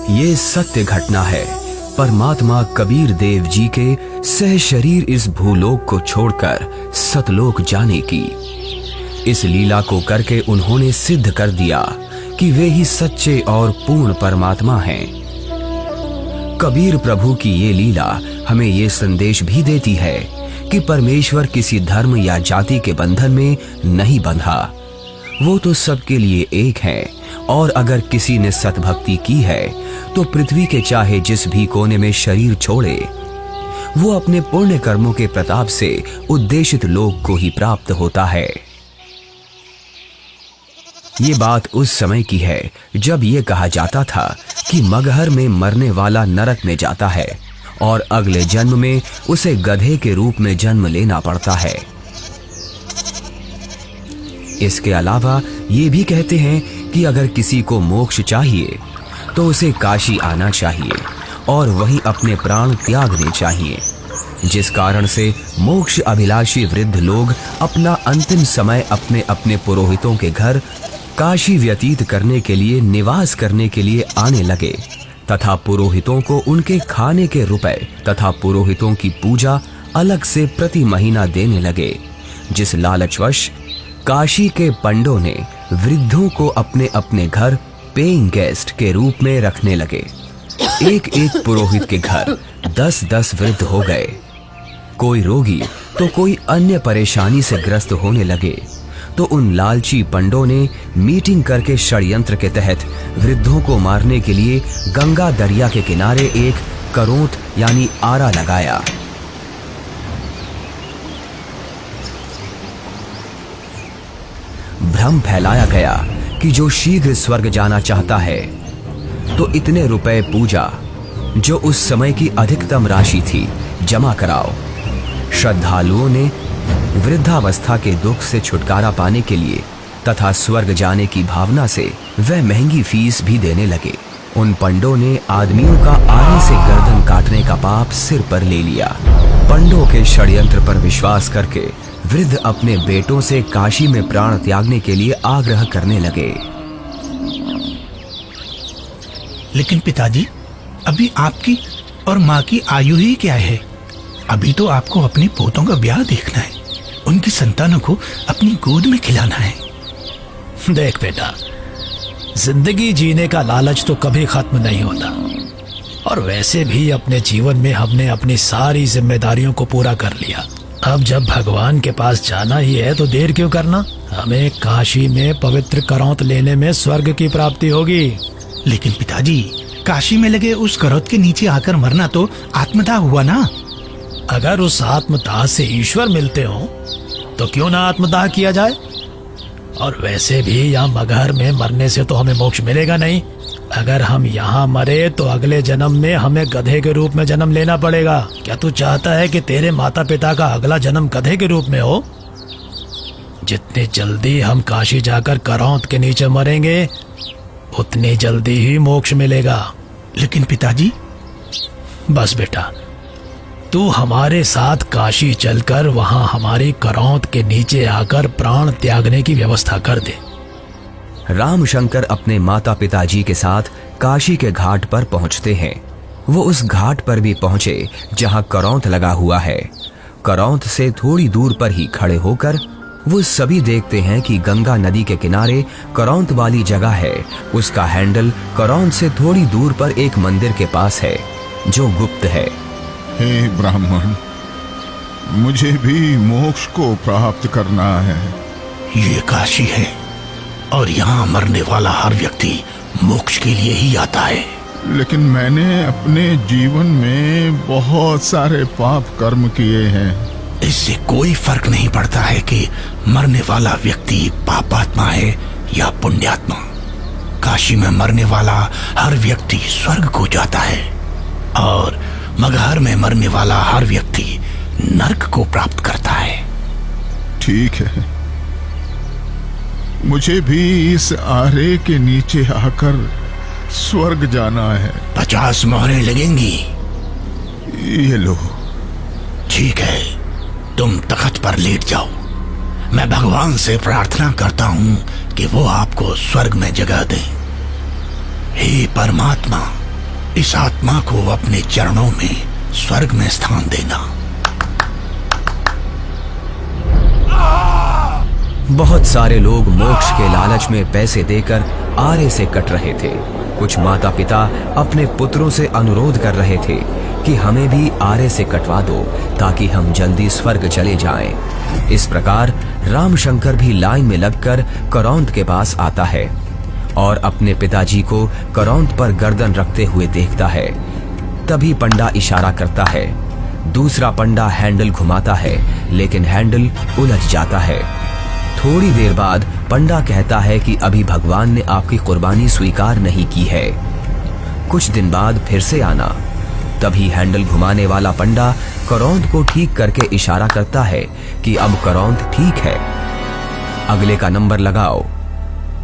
ये सत्य घटना है परमात्मा कबीर देव जी के सह शरीर इस भूलोक को छोड़कर सतलोक जाने की। इस लीला को करके उन्होंने सिद्ध कर दिया कि वे ही सच्चे और पूर्ण परमात्मा हैं। कबीर प्रभु की ये लीला हमें ये संदेश भी देती है कि परमेश्वर किसी धर्म या जाति के बंधन में नहीं बंधा, वो तो सबके लिए एक है। और अगर किसी ने सतभक्ति की है तो पृथ्वी के चाहे जिस भी कोने में शरीर छोड़े, वो अपने पुण्य कर्मों के प्रताप से उद्देशित लोक को ही प्राप्त होता है। ये बात उस समय की है जब ये कहा जाता था कि मगहर में मरने वाला नरक में जाता है और अगले जन्म में उसे गधे के रूप में जन्म लेना पड़ता है। इसके अलावा ये भी कहते हैं कि अगर किसी को मोक्ष चाहिए तो उसे काशी आना चाहिए और वहीं अपने प्राण त्यागने चाहिए, जिस कारण से मोक्ष अभिलाषी वृद्ध लोग अपना अंतिम समय अपने अपने पुरोहितों के घर काशी व्यतीत करने के लिए, निवास करने के लिए आने लगे तथा पुरोहितों को उनके खाने के रुपए तथा पुरोहितों की पूजा अलग से प्रति महीना देने लगे, जिस लालचवश काशी के पंडों ने वृद्धों को अपने अपने घर पेइंग गेस्ट के रूप में रखने लगे। एक एक पुरोहित के घर 10-10 वृद्ध हो गए। कोई रोगी तो कोई अन्य परेशानी से ग्रस्त होने लगे तो उन लालची पंडों ने मीटिंग करके षड्यंत्र के तहत वृद्धों को मारने के लिए गंगा दरिया के किनारे एक करोंत यानी आरा लगाया। भ्रम फैलाया गया कि जो शीघ्र स्वर्ग जाना चाहता है तो इतने रुपए पूजा, जो उस समय की अधिकतम राशि थी, जमा कराओ। श्रद्धालुओं ने वृद्धावस्था के दुख से छुटकारा पाने के लिए तथा स्वर्ग जाने की भावना से वह महंगी फीस भी देने लगे। उन पंडों ने आदमियों का आरे से गर्दन काटने का पाप सिर पर ले लिया। पंडों के षड्यंत्र पर विश्वास करके वृद्ध अपने बेटों से काशी में प्राण त्यागने के लिए आग्रह करने लगे। लेकिन पिताजी, अभी आपकी और माँ की आयु ही क्या है? अभी तो आपको अपने पोतों का ब्याह देखना है, उनकी संतानों को अपनी गोद में खिलाना है। देख बेटा, जिंदगी जीने का लालच तो कभी खत्म नहीं होता, और वैसे भी अपने जीवन में हमने अपनी सारी जिम्मेदारियों को पूरा कर लिया। अब जब भगवान के पास जाना ही है तो देर क्यों करना? हमें काशी में पवित्र करौंत लेने में स्वर्ग की प्राप्ति होगी। लेकिन पिताजी, काशी में लगे उस करौत के नीचे आकर मरना तो आत्मदाह हुआ ना? अगर उस आत्मदाह से ईश्वर मिलते हो तो क्यों ना आत्मदाह किया जाए? और वैसे भी यहाँ मगहर में मरने से तो हमें मोक्ष मिलेगा नहीं। अगर हम यहाँ मरे तो अगले जन्म में हमें गधे के रूप में जन्म लेना पड़ेगा। क्या तू चाहता है कि तेरे माता पिता का अगला जन्म गधे के रूप में हो? जितनी जल्दी हम काशी जाकर करौंत के नीचे मरेंगे उतनी जल्दी ही मोक्ष मिलेगा। लेकिन पिताजी। बस बेटा, तू हमारे साथ काशी चलकर वहां हमारी करौंत के नीचे आकर प्राण त्यागने की व्यवस्था कर दे। रामशंकर अपने माता पिताजी के साथ काशी के घाट पर पहुंचते हैं। वो उस घाट पर भी पहुंचे जहां करौंत लगा हुआ है। करौंत से थोड़ी दूर पर ही खड़े होकर वो सभी देखते हैं कि गंगा नदी के किनारे करौंत वाली जगह है, उसका हैंडल करौंत से थोड़ी दूर पर एक मंदिर के पास है जो गुप्त है। हे ब्राह्मण, मुझे भी मोक्ष को प्राप्त करना है। ये काशी है और यहाँ मरने वाला हर व्यक्ति मोक्ष के लिए ही आता है। लेकिन मैंने अपने जीवन में बहुत सारे पाप कर्म किए हैं। इससे कोई फर्क नहीं पड़ता है कि मरने वाला व्यक्ति पापात्मा है या पुण्यात्मा। काशी में मरने वाला हर व्यक्ति स्वर्ग को जाता है और मगहर में मरने वाला हर व्यक्ति नरक को प्राप्त करता है। ठीक है, मुझे भी इस आरे के नीचे आकर स्वर्ग जाना है। 50 मोहरें लगेंगी। ये लो। ठीक है, तुम तख्त पर लेट जाओ। मैं भगवान से प्रार्थना करता हूँ कि वो आपको स्वर्ग में जगह दे। हे परमात्मा, इस आत्मा को अपने चरणों में स्वर्ग में स्थान देना। बहुत सारे लोग मोक्ष के लालच में पैसे देकर आरे से कट रहे थे। कुछ माता पिता अपने पुत्रों से अनुरोध कर रहे थे कि हमें भी आरे से कटवा दो ताकि हम जल्दी स्वर्ग चले जाएं। इस प्रकार रामशंकर भी लाइन में लगकर करौंद के पास आता है और अपने पिताजी को करौंद पर गर्दन रखते हुए देखता है। तभी पंडा इशारा करता है। दूसरा पंडा हैंडल घुमाता है, लेकिन हैंडल उलझ जाता है। थोड़ी देर बाद पंडा कहता है कि अभी भगवान ने आपकी कुर्बानी स्वीकार नहीं की है, कुछ दिन बाद फिर से आना। तभी हैंडल घुमाने वाला पंडा करौंद को ठीक करके इशारा करता है कि अब करौंद ठीक है, अगले का नंबर लगाओ।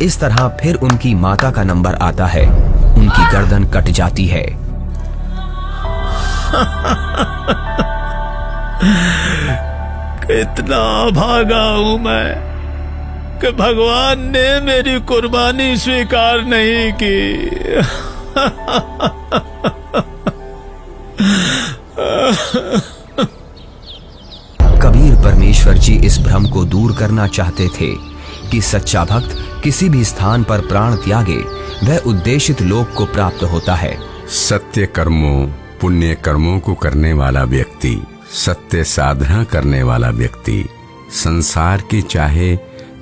इस तरह फिर उनकी माता का नंबर आता है। उनकी गर्दन कट जाती है। कितना भागा हूं मैं कि भगवान ने मेरी कुर्बानी स्वीकार नहीं की। कबीर परमेश्वर जी इस भ्रम को दूर करना चाहते थे कि सच्चा भक्त किसी भी स्थान पर प्राण त्यागे वह उद्देशित लोक को प्राप्त होता है। सत्य कर्मों, पुण्य कर्मों को करने वाला व्यक्ति, सत्य साधना करने वाला व्यक्ति संसार के चाहे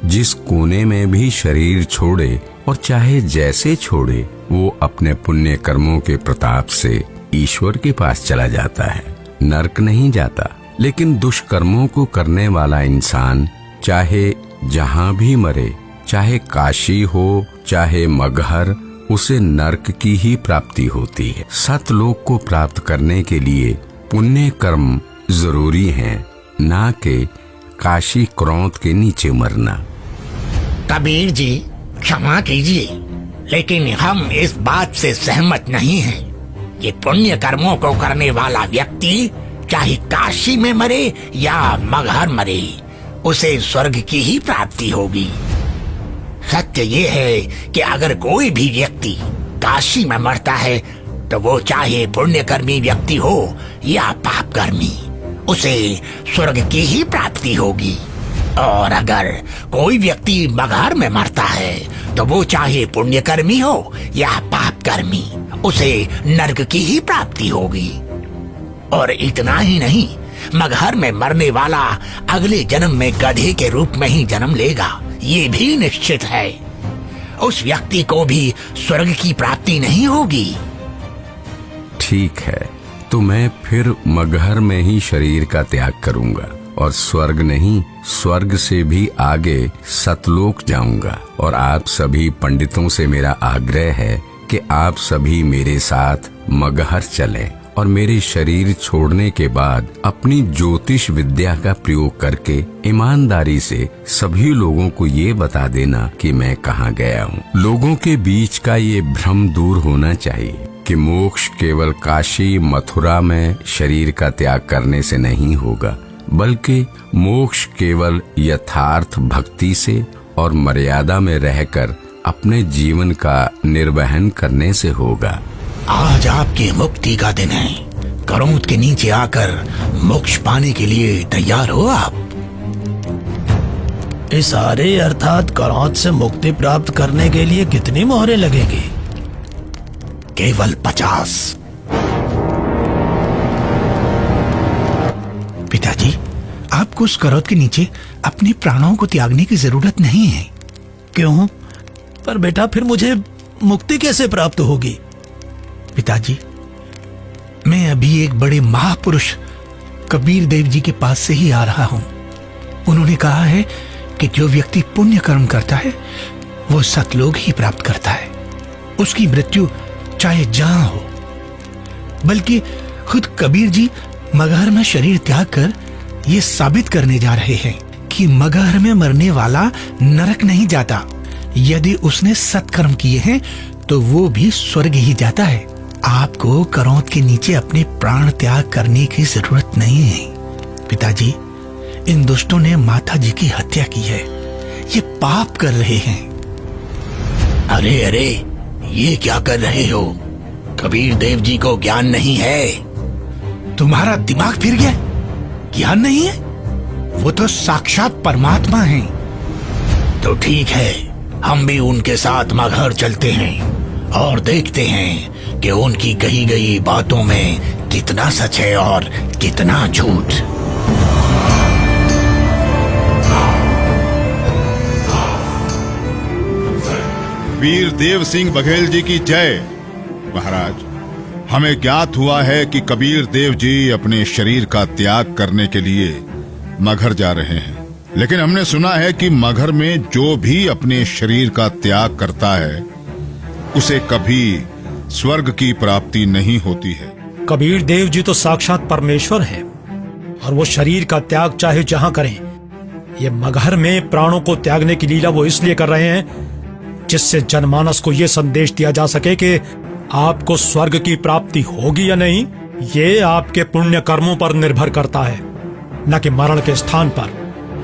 जिस कोने में भी शरीर छोड़े और चाहे जैसे छोड़े, वो अपने पुण्य कर्मों के प्रताप से ईश्वर के पास चला जाता है, नरक नहीं जाता। लेकिन दुष्कर्मों को करने वाला इंसान चाहे जहाँ भी मरे, चाहे काशी हो चाहे मगहर, उसे नरक की ही प्राप्ति होती है। सतलोक को प्राप्त करने के लिए पुण्य कर्म जरूरी हैं, ना कि काशी क्रोध के नीचे मरना। कबीर जी क्षमा कीजिए, लेकिन हम इस बात से सहमत नहीं हैं कि पुण्य कर्मों को करने वाला व्यक्ति चाहे काशी में मरे या मगहर मरे, उसे स्वर्ग की ही प्राप्ति होगी। सत्य ये है कि अगर कोई भी व्यक्ति काशी में मरता है तो वो चाहे पुण्यकर्मी व्यक्ति हो या पापकर्मी, उसे स्वर्ग की ही प्राप्ति होगी। और अगर कोई व्यक्ति मगहर में मरता है तो वो चाहे पुण्यकर्मी हो या पापकर्मी, उसे नरक की ही प्राप्ति होगी। और इतना ही नहीं, मगहर में मरने वाला अगले जन्म में गधे के रूप में ही जन्म लेगा, ये भी निश्चित है। उस व्यक्ति को भी स्वर्ग की प्राप्ति नहीं होगी। ठीक है, तो मैं फिर मगहर में ही शरीर का त्याग करूंगा और स्वर्ग नहीं, स्वर्ग से भी आगे सतलोक जाऊंगा। और आप सभी पंडितों से मेरा आग्रह है कि आप सभी मेरे साथ मगहर चलें और मेरे शरीर छोड़ने के बाद अपनी ज्योतिष विद्या का प्रयोग करके ईमानदारी से सभी लोगों को ये बता देना कि मैं कहाँ गया हूँ। लोगों के बीच का ये भ्रम दूर होना चाहिए कि मोक्ष केवल काशी मथुरा में शरीर का त्याग करने से नहीं होगा, बल्कि मोक्ष केवल यथार्थ भक्ति से और मर्यादा में रहकर अपने जीवन का निर्वहन करने से होगा। आज आपकी मुक्ति का दिन है। करौंद के नीचे आकर मोक्ष पाने के लिए तैयार हो आप? इस आरे अर्थात करौंद से मुक्ति प्राप्त करने के लिए कितनी मोहरें लगेंगी? केवल 50। पिताजी, आपको उस करौंद के नीचे अपने प्राणों को त्यागने की जरूरत नहीं है। क्यों? पर बेटा फिर मुझे मुक्ति कैसे प्राप्त होगी? पिताजी, मैं अभी एक बड़े महापुरुष कबीर देव जी के पास से ही आ रहा हूं। उन्होंने कहा है कि जो व्यक्ति पुण्य कर्म करता है वो सतलोक ही प्राप्त करता है। उसकी मृत्यु चाहे जहां हो। बल्कि खुद कबीर जी मगहर में शरीर त्याग कर ये साबित करने जा रहे हैं कि मगहर में मरने वाला नरक नहीं जाता। यदि उसने सत्कर्म किए हैं तो वो भी स्वर्ग ही जाता है। आपको करौंद के नीचे अपने प्राण त्याग करने की जरूरत नहीं है। पिताजी, इन दुष्टों ने माता जी की हत्या की है। ये पाप कर रहे हैं। अरे अरे, ये क्या कर रहे हो? कबीर देव जी को ज्ञान नहीं है। तुम्हारा दिमाग फिर गया? ज्ञान नहीं है? वो तो साक्षात परमात्मा हैं। तो ठीक है, हम भी उनके साथ मगहर चलते हैं और देखते हैं कि उनकी कही गई बातों में कितना सच है और कितना झूठ। वीर देव सिंह बघेल जी की जय। महाराज, हमें ज्ञात हुआ है कि कबीर देव जी अपने शरीर का त्याग करने के लिए मगहर जा रहे हैं, लेकिन हमने सुना है कि मगहर में जो भी अपने शरीर का त्याग करता है उसे कभी स्वर्ग की प्राप्ति नहीं होती है। कबीर देव जी तो साक्षात परमेश्वर हैं और वो शरीर का त्याग चाहे जहां करें। ये मगहर में प्राणों को त्यागने की लीला वो इसलिए कर रहे हैं जिससे जनमानस को ये संदेश दिया जा सके कि आपको स्वर्ग की प्राप्ति होगी या नहीं, ये आपके पुण्य कर्मों पर निर्भर करता है, न कि मरण के स्थान पर।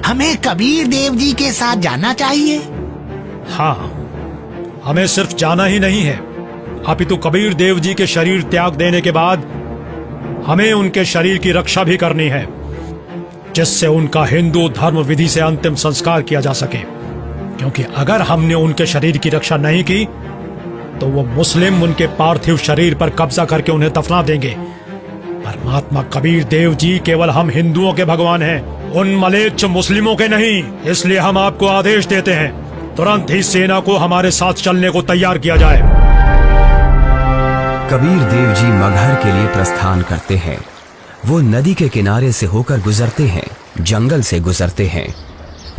हमें कबीर देव जी के साथ जाना चाहिए। हाँ, हमें सिर्फ जाना ही नहीं है, अपितु कबीर देव जी के शरीर त्याग देने के बाद हमें उनके शरीर की रक्षा भी करनी है, जिससे उनका हिंदू धर्म विधि से अंतिम संस्कार किया जा सके। क्योंकि अगर हमने उनके शरीर की रक्षा नहीं की तो वो मुस्लिम उनके पार्थिव शरीर पर कब्जा करके उन्हें दफना देंगे। परमात्मा कबीर देव जी केवल हम हिंदुओं के भगवान हैं, उन मलेच्छ मुस्लिमों के नहीं। इसलिए हम आपको आदेश देते हैं, तुरंत ही सेना को हमारे साथ चलने को तैयार किया जाए। कबीर देव जी मगहर के लिए प्रस्थान करते हैं। वो नदी के किनारे से होकर गुजरते हैं, जंगल से गुजरते हैं।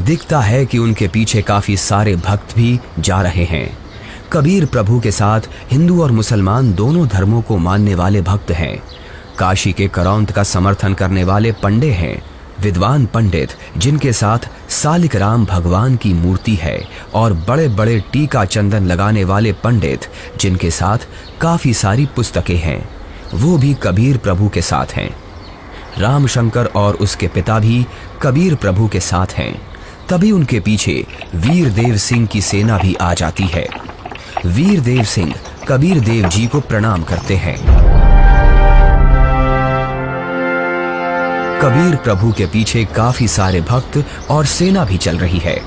दिखता है कि उनके पीछे काफी सारे भक्त भी जा रहे हैं। कबीर प्रभु के साथ हिंदू और मुसलमान दोनों धर्मों को मानने वाले भक्त हैं। काशी के करौंत का समर्थन करने वाले पंडे हैं, विद्वान पंडित जिनके साथ सालिक राम भगवान की मूर्ति है, और बड़े बड़े टीका चंदन लगाने वाले पंडित जिनके साथ काफी सारी पुस्तकें हैं, वो भी कबीर प्रभु के साथ हैं। रामशंकर और उसके पिता भी कबीर प्रभु के साथ हैं। तभी उनके पीछे वीर देव सिंह की सेना भी आ जाती है। वीर देव सिंह कबीर देव जी को प्रणाम करते हैं। कबीर प्रभु के पीछे काफी सारे भक्त और सेना भी चल रही है।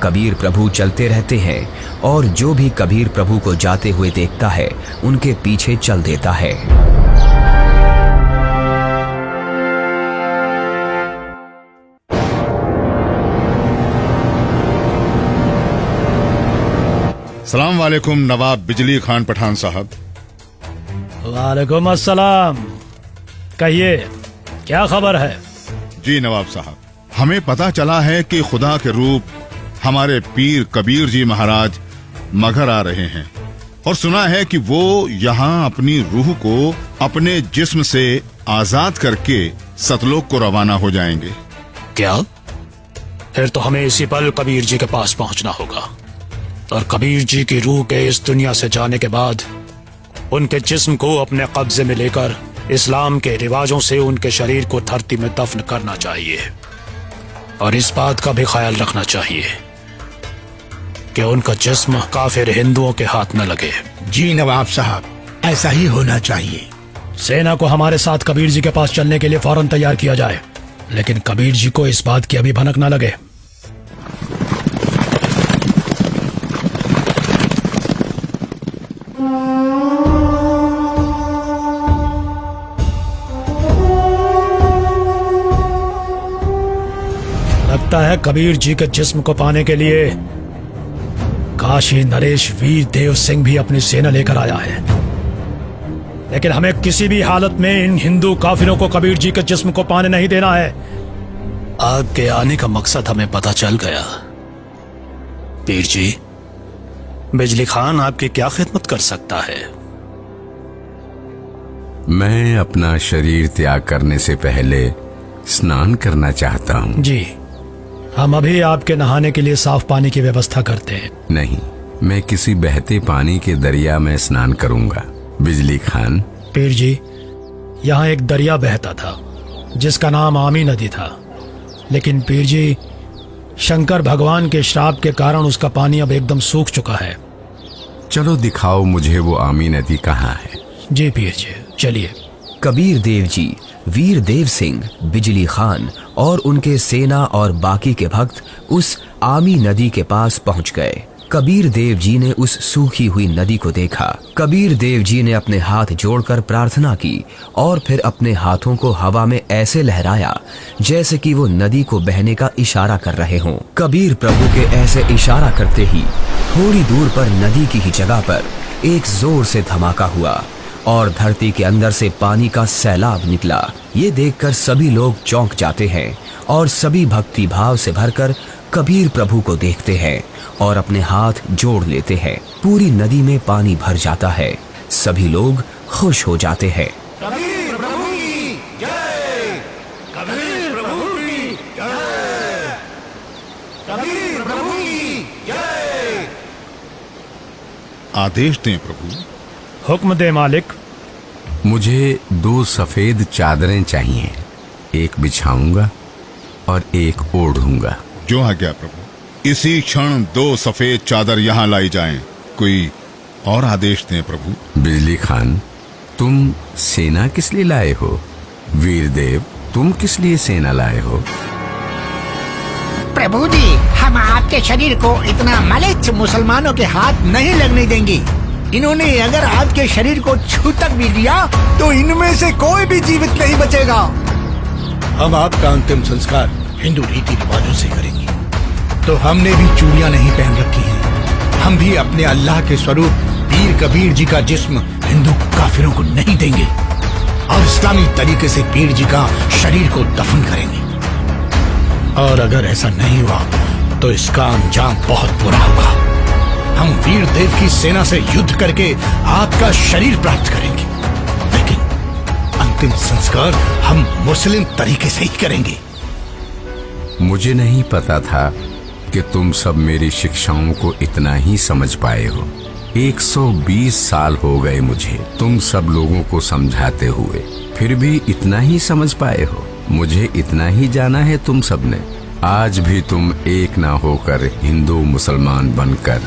कबीर प्रभु चलते रहते हैं और जो भी कबीर प्रभु को जाते हुए देखता है उनके पीछे चल देता है। सलाम वालेकुम नवाब बिजली खान पठान साहब। वालेकुम अस्सलाम। कहिए, क्या खबर है? जी नवाब साहब, हमें पता चला है कि खुदा के रूप हमारे पीर कबीर जी महाराज मगहर आ रहे हैं, और सुना है कि वो यहाँ अपनी रूह को अपने जिस्म से आजाद करके सतलोक को रवाना हो जाएंगे। क्या? फिर तो हमें इसी पल कबीर जी के पास पहुंचना होगा, और कबीर जी की रूह के इस दुनिया से जाने के बाद उनके जिस्म को अपने कब्जे में लेकर इस्लाम के रिवाजों से उनके शरीर को धरती में दफन करना चाहिए। और इस बात का भी ख्याल रखना चाहिए कि उनका जिस्म काफिर हिंदुओं के हाथ न लगे। जी नवाब साहब, ऐसा ही होना चाहिए। सेना को हमारे साथ कबीर जी के पास चलने के लिए फौरन तैयार किया जाए, लेकिन कबीर जी को इस बात की अभी भनक न लगे। लगता है कबीर जी के जिस्म को पाने के लिए काशी नरेश वीर देव सिंह भी अपनी सेना लेकर आया है, लेकिन हमें किसी भी हालत में इन हिंदू काफिरों को कबीर जी के जिस्म को पाने नहीं देना है। आग के आने का मकसद हमें पता चल गया। पीर जी, बिजली खान आपकी क्या खिदमत कर सकता है? मैं अपना शरीर त्याग करने से पहले स्नान करना चाहता हूँ। जी, हम अभी आपके नहाने के लिए साफ पानी की व्यवस्था करते हैं। नहीं, मैं किसी बहते पानी के दरिया में स्नान करूंगा। बिजली खान। पीर जी, यहाँ एक दरिया बहता था जिसका नाम आमी नदी था, लेकिन पीर जी, शंकर भगवान के श्राप के कारण उसका पानी अब एकदम सूख चुका है। चलो दिखाओ मुझे वो आमी नदी कहाँ है। जी पीर जी, चलिए। कबीर देव जी, वीर देव सिंह, बिजली खान और उनके सेना और बाकी के भक्त उस आमी नदी के पास पहुंच गए। कबीर देव जी ने उस सूखी हुई नदी को देखा। कबीर देव जी ने अपने हाथ जोड़कर प्रार्थना की और फिर अपने हाथों को हवा में ऐसे लहराया जैसे कि वो नदी को बहने का इशारा कर रहे हों। कबीर प्रभु के ऐसे इशारा करते ही थोड़ी दूर पर नदी की ही जगह पर एक जोर से धमाका हुआ और धरती के अंदर से पानी का सैलाब निकला। ये देखकर सभी लोग चौंक जाते हैं और सभी भक्ति भाव से भरकर कबीर प्रभु को देखते हैं और अपने हाथ जोड़ लेते हैं। पूरी नदी में पानी भर जाता है। सभी लोग खुश हो जाते हैं। कबीर प्रभु की जय, कबीर प्रभु की जय, कबीर प्रभु की जय। आदेश दें प्रभु। हुक्म दे मालिक। मुझे 2 सफेद चादरें चाहिए, एक बिछाऊंगा और एक ओढ़ूंगा। जो आज्ञा प्रभु। इसी क्षण 2 सफेद चादर यहाँ लाई जाएं। कोई और आदेश दें प्रभु। बिजली खान, तुम सेना किस लिए लाए हो? वीर देव, तुम किस लिए सेना लाए हो? प्रभु जी, हम आपके शरीर को इतना मलिच्छ मुसलमानों के हाथ नहीं लगने देंगे। इन्होंने अगर आपके शरीर को छू तक भी लिया तो इनमें से कोई भी जीवित नहीं बचेगा। हम आपका अंतिम संस्कार हिंदू रीति रिवाजों से करेंगे। तो हमने भी चूड़ियां नहीं पहन रखी हैं। हम भी अपने अल्लाह के स्वरूप पीर कबीर जी का जिस्म हिंदू काफिरों को नहीं देंगे और इस्लामी तरीके से पीर जी का शरीर को दफन करेंगे। और अगर ऐसा नहीं हुआ तो इसका अंजाम बहुत बुरा होगा। हम वीर देव की सेना से युद्ध करके आपका शरीर प्राप्त करेंगे, लेकिन अंतिम संस्कार हम मुस्लिम तरीके से ही करेंगे। मुझे नहीं पता था कि तुम सब मेरी शिक्षाओं को इतना ही समझ पाए हो। 120 साल हो गए मुझे तुम सब लोगों को समझाते हुए, फिर भी इतना ही समझ पाए हो। मुझे इतना ही जाना है तुम सब ने। आज भी तुम एक ना होकर हिंदू मुसलमान बनकर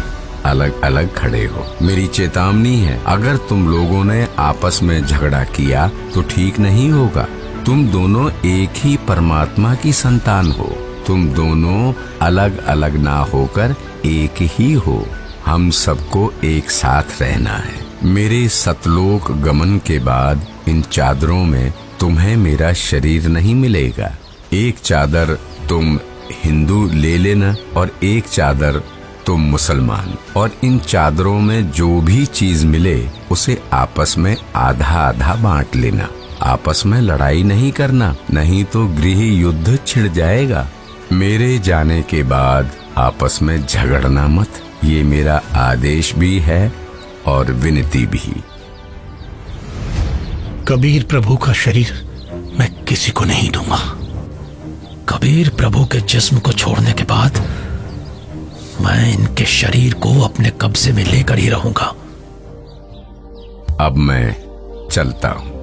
अलग अलग खड़े हो। मेरी चेतावनी है, अगर तुम लोगों ने आपस में झगड़ा किया तो ठीक नहीं होगा। तुम दोनों एक ही परमात्मा की संतान हो। तुम दोनों अलग अलग ना होकर एक ही हो। हम सबको एक साथ रहना है। मेरे सतलोक गमन के बाद इन चादरों में तुम्हें मेरा शरीर नहीं मिलेगा। एक चादर तुम हिंदू ले लेना और एक चादर तुम मुसलमान, और इन चादरों में जो भी चीज मिले उसे आपस में आधा आधा बांट लेना। आपस में लड़ाई नहीं करना, नहीं तो गृह युद्ध छिड़ जाएगा। मेरे जाने के बाद आपस में झगड़ना मत, ये मेरा आदेश भी है और विनती भी। कबीर प्रभु का शरीर मैं किसी को नहीं दूंगा। कबीर प्रभु के जिस्म को छोड़ने के बाद मैं इनके शरीर को अपने कब्जे में लेकर ही रहूंगा। अब मैं चलता हूं।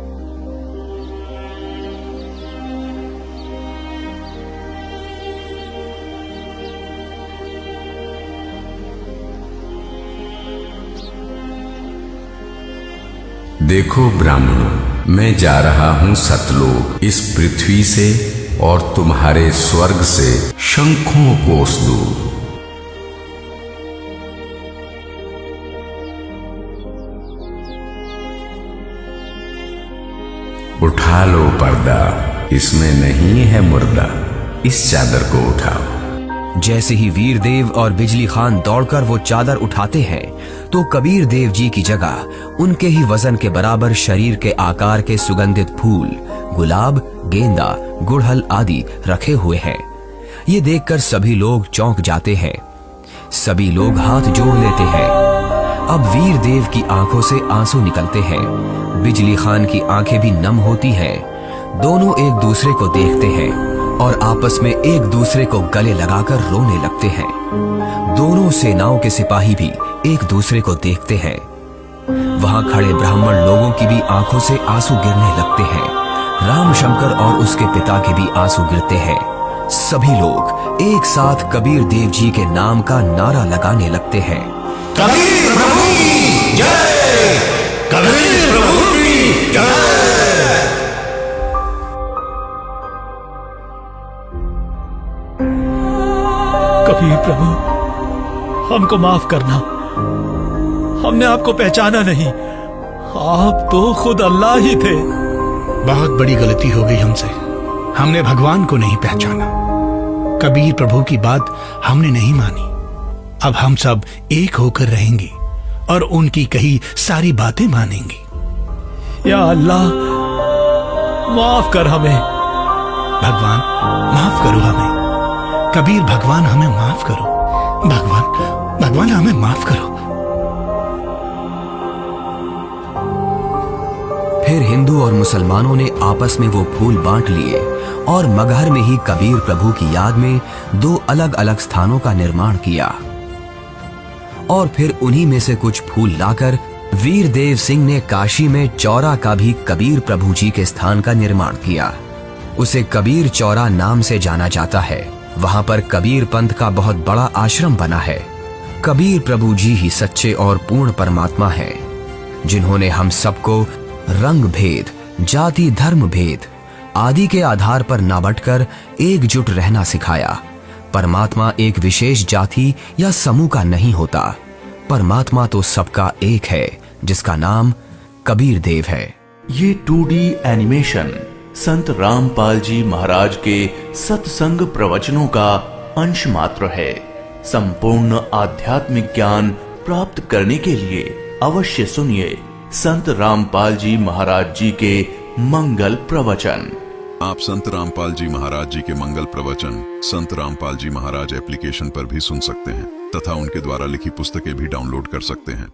देखो ब्राह्मणों, मैं जा रहा हूं सतलोक, इस पृथ्वी से और तुम्हारे स्वर्ग से शंखों कोस दूर। उठा लो पर्दा, इसमें नहीं है मुर्दा, इस चादर को उठाओ। जैसे ही वीर देव और बिजली खान दौड़कर वो चादर उठाते हैं तो कबीर देव जी की जगह उनके ही वजन के बराबर शरीर के आकार के सुगंधित फूल, गुलाब, गेंदा, गुड़हल आदि रखे हुए हैं। ये देखकर सभी लोग चौंक जाते हैं। सभी लोग हाथ जोड़ लेते हैं। अब वीर देव की आंखों से आंसू निकलते हैं। बिजली खान की आंखें भी नम होती हैं। दोनों एक दूसरे को देखते हैं और आपस में एक दूसरे को गले लगाकर रोने लगते हैं। दोनों सेनाओं के सिपाही भी एक दूसरे को देखते हैं। वहां खड़े ब्राह्मण लोगों की भी आंखों से आंसू गिरने लगते हैं। रामशंकर और उसके पिता के भी आंसू गिरते हैं। सभी लोग एक साथ कबीर देव जी के नाम का नारा लगाने लगते हैं। कबीर प्रभु की जय, कबीर प्रभु की जय। कबीर प्रभु, हमको माफ करना, हमने आपको पहचाना नहीं। आप तो खुद अल्लाह ही थे। बहुत बड़ी गलती हो गई हमसे, हमने भगवान को नहीं पहचाना। कबीर प्रभु की बात हमने नहीं मानी। अब हम सब एक होकर रहेंगे और उनकी कही सारी बातें मानेंगे। या अल्लाह, माफ कर हमें। भगवान माफ करो हमें। कबीर भगवान हमें माफ करो। भगवान हमें माफ करो। फिर हिंदू और मुसलमानों ने आपस में वो फूल बांट लिए और मगहर में ही कबीर प्रभु की याद में 2 अलग अलग स्थानों का निर्माण किया। और फिर उन्हीं में से कुछ फूल लाकर वीर देव सिंह ने काशी में चौरा का भी कबीर प्रभु जी के स्थान का निर्माण किया। उसे कबीर चौरा नाम से जाना जाता है। वहां पर कबीर पंथ का बहुत बड़ा आश्रम बना है। कबीर प्रभु जी ही सच्चे और पूर्ण परमात्मा हैं, जिन्होंने हम सबको रंग भेद, जाति धर्म भेद आदि के आधार पर ना बंटकर एकजुट रहना सिखाया। परमात्मा एक विशेष जाति या समूह का नहीं होता। परमात्मा तो सबका एक है, जिसका नाम कबीर देव है। ये 2D एनिमेशन संत रामपाल जी महाराज के सत्संग प्रवचनों का अंश मात्र है। संपूर्ण आध्यात्मिक ज्ञान प्राप्त करने के लिए अवश्य सुनिए संत रामपाल जी महाराज जी के मंगल प्रवचन। आप संत रामपाल जी महाराज जी के मंगल प्रवचन संत रामपाल जी महाराज एप्लीकेशन पर भी सुन सकते हैं तथा उनके द्वारा लिखी पुस्तकें भी डाउनलोड कर सकते हैं।